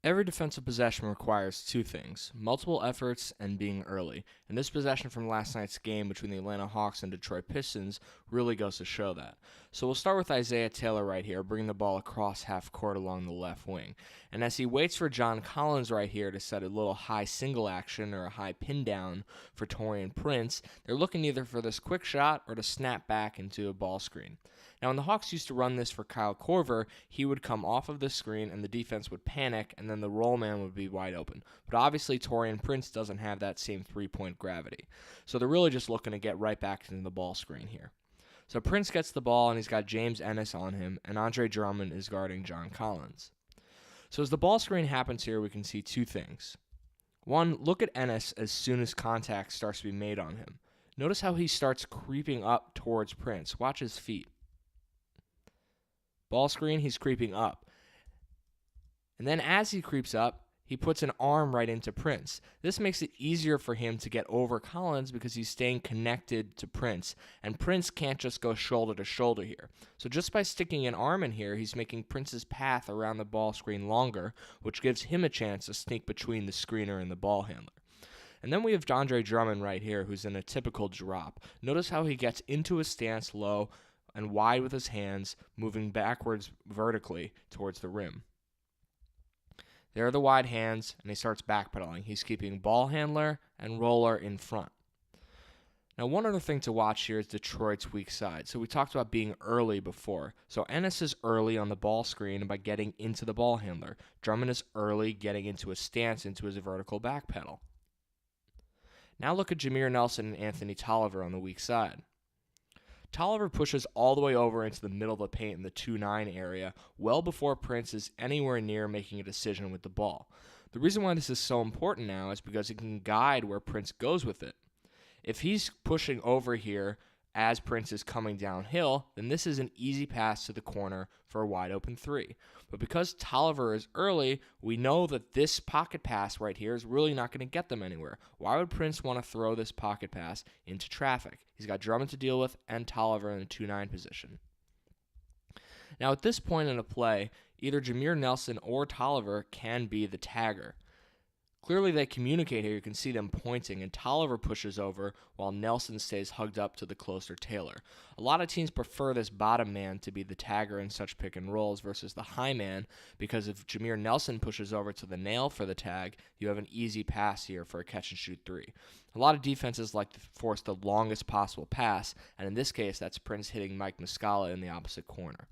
Every defensive possession requires two things: multiple efforts and being early. And this possession from last night's game between the Atlanta Hawks and Detroit Pistons really goes to show that. So we'll start with Isaiah Taylor right here, bringing the ball across half court along the left wing. And as he waits for John Collins right here to set a little high single action or a high pin down for Taurean Prince, they're looking either for this quick shot or to snap back into a ball screen. Now, when the Hawks used to run this for Kyle Korver, he would come off of the screen and the defense would panic, and then the roll man would be wide open. But obviously, Taurean Prince doesn't have that same three-point gravity. So they're really just looking to get right back into the ball screen here. So Prince gets the ball, and he's got James Ennis on him, and Andre Drummond is guarding John Collins. So as the ball screen happens here, we can see two things. One, look at Ennis as soon as contact starts to be made on him. Notice how he starts creeping up towards Prince. Watch his feet. Ball screen, he's creeping up. And then as he creeps up, he puts an arm right into Prince. This makes it easier for him to get over Collins because he's staying connected to Prince. And Prince can't just go shoulder to shoulder here. So just by sticking an arm in here, he's making Prince's path around the ball screen longer, which gives him a chance to sneak between the screener and the ball handler. And then we have Andre Drummond right here, who's in a typical drop. Notice how he gets into a stance low and wide with his hands, moving backwards vertically towards the rim. There are the wide hands, and he starts backpedaling. He's keeping ball handler and roller in front. Now, one other thing to watch here is Detroit's weak side. So we talked about being early before. So Ennis is early on the ball screen by getting into the ball handler. Drummond is early getting into a stance into his vertical backpedal. Now look at Jameer Nelson and Anthony Tolliver on the weak side. Tolliver pushes all the way over into the middle of the paint in the 2-9 area well before Prince is anywhere near making a decision with the ball. The reason why this is so important now is because it can guide where Prince goes with it. If he's pushing over here as Prince is coming downhill, then this is an easy pass to the corner for a wide open three. But because Tolliver is early, we know that this pocket pass right here is really not going to get them anywhere. Why would Prince want to throw this pocket pass into traffic? He's got Drummond to deal with and Tolliver in the 2-9 position. Now at this point in the play, either Jameer Nelson or Tolliver can be the tagger. Clearly they communicate here. You can see them pointing, and Tolliver pushes over while Nelson stays hugged up to the closer Taylor. A lot of teams prefer this bottom man to be the tagger in such pick and rolls versus the high man, because if Jameer Nelson pushes over to the nail for the tag, you have an easy pass here for a catch-and-shoot three. A lot of defenses like to force the longest possible pass, and in this case, that's Prince hitting Mike Muscala in the opposite corner.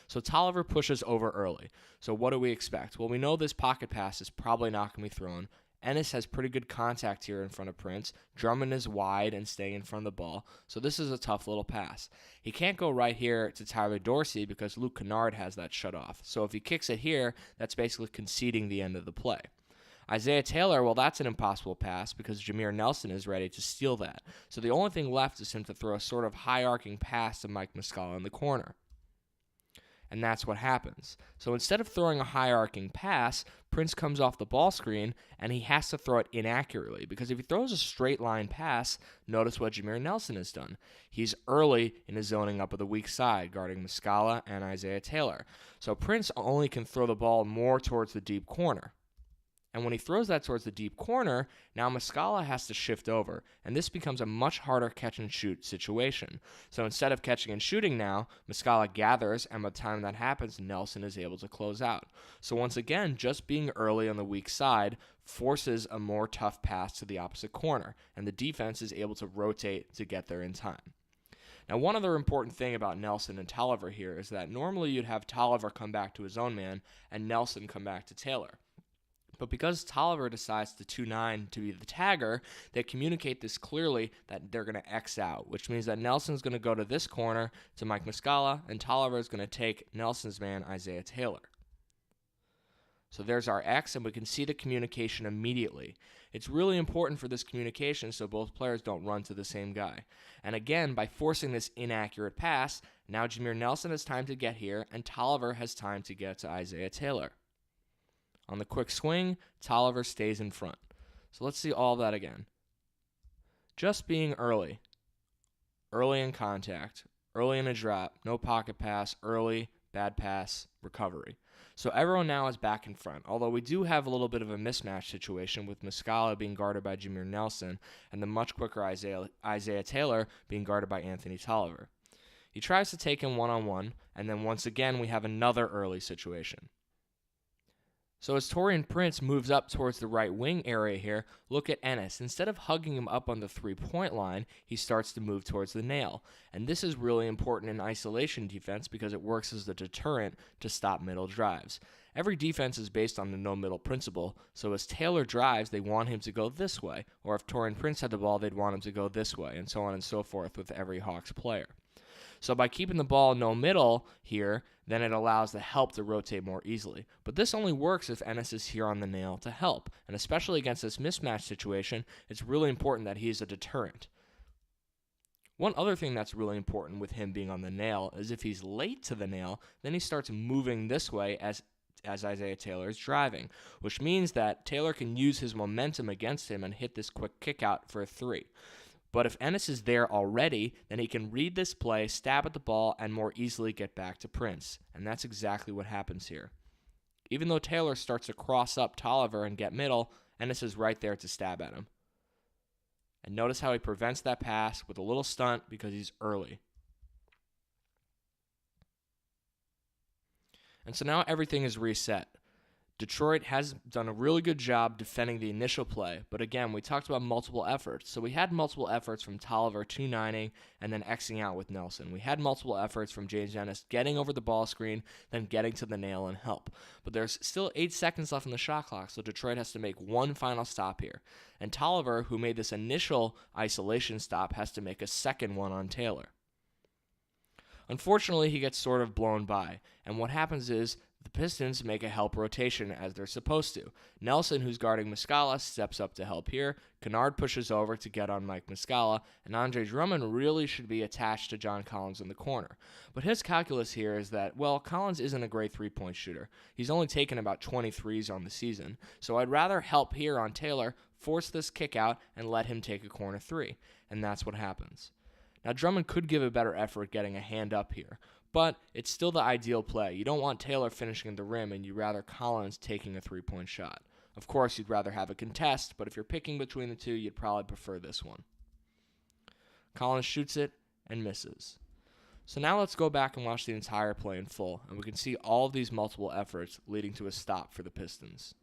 So Tolliver pushes over early. So what do we expect? Well, we know this pocket pass is probably not going to be thrown. Ennis has pretty good contact here in front of Prince. Drummond is wide and staying in front of the ball. So this is a tough little pass. He can't go right here to Tyler Dorsey because Luke Kennard has that shut off. So if he kicks it here, that's basically conceding the end of the play. Isaiah Taylor, well, that's an impossible pass because Jameer Nelson is ready to steal that. So the only thing left is him to throw a sort of high-arcing pass to Mike Muscala in the corner. And that's what happens. So instead of throwing a high-arcing pass, Prince comes off the ball screen, and he has to throw it inaccurately. Because if he throws a straight-line pass, notice what Jameer Nelson has done. He's early in his zoning up of the weak side, guarding Muscala and Isaiah Taylor. So Prince only can throw the ball more towards the deep corner. And when he throws that towards the deep corner, now Muscala has to shift over, and this becomes a much harder catch-and-shoot situation. So instead of catching and shooting now, Muscala gathers, and by the time that happens, Nelson is able to close out. So once again, just being early on the weak side forces a more tough pass to the opposite corner, and the defense is able to rotate to get there in time. Now, one other important thing about Nelson and Tolliver here is that normally you'd have Tolliver come back to his own man, and Nelson come back to Taylor. But because Tolliver decides to 2-9 to be the tagger, they communicate this clearly that they're going to X out, which means that Nelson's going to go to this corner to Mike Muscala, and Tolliver is going to take Nelson's man, Isaiah Taylor. So there's our X, and we can see the communication immediately. It's really important for this communication so both players don't run to the same guy. And again, by forcing this inaccurate pass, now Jameer Nelson has time to get here, and Tolliver has time to get to Isaiah Taylor. On the quick swing, Tolliver stays in front. So let's see all of that again. Just being early in contact, early in a drop, no pocket pass, early, bad pass, recovery. So everyone now is back in front, although we do have a little bit of a mismatch situation with Muscala being guarded by Jameer Nelson and the much quicker Isaiah Taylor being guarded by Anthony Tolliver. He tries to take him one-on-one, and then once again we have another early situation. So as Taurean Prince moves up towards the right wing area here, look at Ennis. Instead of hugging him up on the three-point line, he starts to move towards the nail. And this is really important in isolation defense because it works as the deterrent to stop middle drives. Every defense is based on the no-middle principle, so as Taylor drives, they want him to go this way. Or if Taurean Prince had the ball, they'd want him to go this way, and so on and so forth with every Hawks player. So by keeping the ball no middle here, then it allows the help to rotate more easily. But this only works if Ennis is here on the nail to help. And especially against this mismatch situation, it's really important that he is a deterrent. One other thing that's really important with him being on the nail is if he's late to the nail, then he starts moving this way as Isaiah Taylor is driving, which means that Taylor can use his momentum against him and hit this quick kick out for a three. But if Ennis is there already, then he can read this play, stab at the ball, and more easily get back to Prince. And that's exactly what happens here. Even though Taylor starts to cross up Tolliver and get middle, Ennis is right there to stab at him. And notice how he prevents that pass with a little stunt because he's early. And so now everything is reset. Detroit has done a really good job defending the initial play, but again, we talked about multiple efforts. So we had multiple efforts from Tolliver 2-9ing and then Xing out with Nelson. We had multiple efforts from James Ennis getting over the ball screen, then getting to the nail and help. But there's still 8 seconds left on the shot clock, so Detroit has to make one final stop here. And Tolliver, who made this initial isolation stop, has to make a second one on Taylor. Unfortunately, he gets sort of blown by, and what happens is the Pistons make a help rotation as they're supposed to. Nelson, who's guarding Muscala, steps up to help here. Kennard pushes over to get on Mike Muscala, and Andre Drummond really should be attached to John Collins in the corner. But his calculus here is that, well, Collins isn't a great three-point shooter. He's only taken about 23s on the season, so I'd rather help here on Taylor, force this kick out, and let him take a corner three. And that's what happens. Now, Drummond could give a better effort getting a hand up here, but it's still the ideal play. You don't want Taylor finishing at the rim, and you'd rather Collins taking a three-point shot. Of course, you'd rather have a contest, but if you're picking between the two, you'd probably prefer this one. Collins shoots it and misses. So now let's go back and watch the entire play in full, and we can see all of these multiple efforts leading to a stop for the Pistons.